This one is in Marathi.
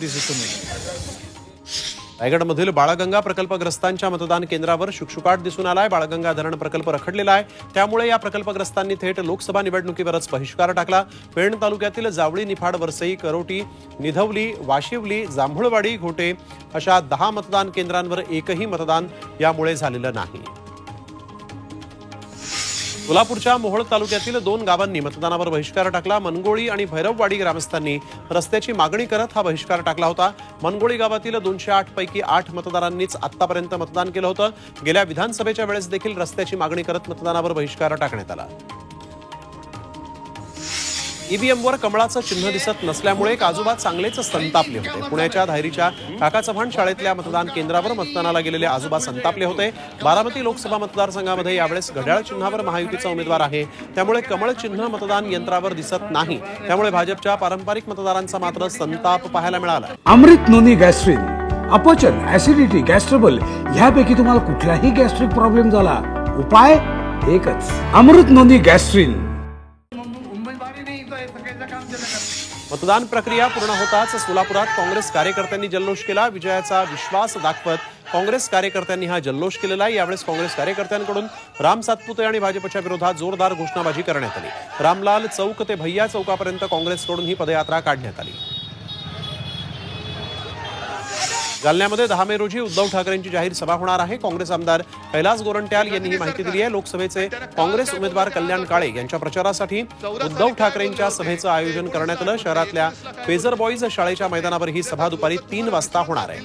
राष्ट्रवादी दिसून येईल। रायगडमधील बाळगंगा प्रकल्पग्रस्तांच्या मतदान केंद्रावर शुकशुकाट दिसून आलाय। बाळगंगा धरण प्रकल्प रखडलेला आहे, त्यामुळे या प्रकल्पग्रस्तांनी थेट लोकसभा निवडणुकीवरच बहिष्कार टाकला। पेण तालुक्यातील जावळी, निफाड, वरसई, करोटी, निधवली, वाशिवली, जांभूळवाडी, घोटे अशा 10 मतदान केंद्रांवर एकही मतदान यामुळे झालेलं नाही। सोलापूरच्या मोहोळ तालुक्यातील 2 गावांनी मतदानावर बहिष्कार टाकला। मनगोळी आणि भैरववाडी ग्रामस्थांनी रस्त्याची मागणी करत हा बहिष्कार टाकला होता। मनगोळी गावातील 208 पैकी 8 मतदारांनीच आतापर्यंत मतदान केलं होतं। गेल्या विधानसभेच्या वेळेस देखील रस्त्याची मागणी करत मतदानावर बहिष्कार टाकण्यात आला। ईव्हीएमवर कमळाचं चिन्ह दिसत नसल्यामुळे एक आजोबा चांगलेच संतापले होते। पुण्याच्या धायरीच्या काका चव्हाण शाळेतल्या मतदान केंद्रावर मतदानाला गेलेले आजोबा संतापले होते। बारामती लोकसभा मतदारसंघामध्ये यावेळेस घड्याळ चिन्हावर महायुतीचा उमेदवार आहे, त्यामुळे कमळ चिन्ह मतदान यंत्रावर दिसत नाही। त्यामुळे भाजपच्या पारंपरिक मतदारांचा मात्र संताप पाहायला मिळाला। अमृत नोनी गॅस्ट्रिन, अपचन, ऍसिडिटी, गॅस्ट्रबल ह्यापैकी तुम्हाला कुठलाही गॅस्ट्रिक प्रॉब्लेम झाला, उपाय एकच, अमृत नोनी गॅस्ट्रिन। मतदान प्रक्रिया पूर्ण होताच सोलापुरात काँग्रेस कार्यकर्त्यांनी जल्लोष केला। विजयाचा विश्वास दाखवत काँग्रेस कार्यकर्त्यांनी हा जल्लोष केलेला आहे। यावेळेस काँग्रेस कार्यकर्त्यांकडून राम सातपुते आणि भाजपच्या विरोधात जोरदार घोषणाबाजी करण्यात आली। रामलाल चौक ते भैया चौकापर्यंत काँग्रेसकडून ही पदयात्रा काढण्यात आली। जालन्यामध्ये 10 मे रोजी उद्धव ठाकरेंची जाहीर सभा होणार आहे। काँग्रेस आमदार कैलास गोरंट्याल यांनी ही माहिती दिली आहे। लोकसभेचे काँग्रेस उमेदवार कल्याण काळे यांच्या प्रचारासाठी उद्धव ठाकरेंच्या सभेचं आयोजन करण्यात आलं। शहरातल्या फेजर बॉईज शाळेच्या मैदानावर ही सभा दुपारी 3 वाजता होणार आहे।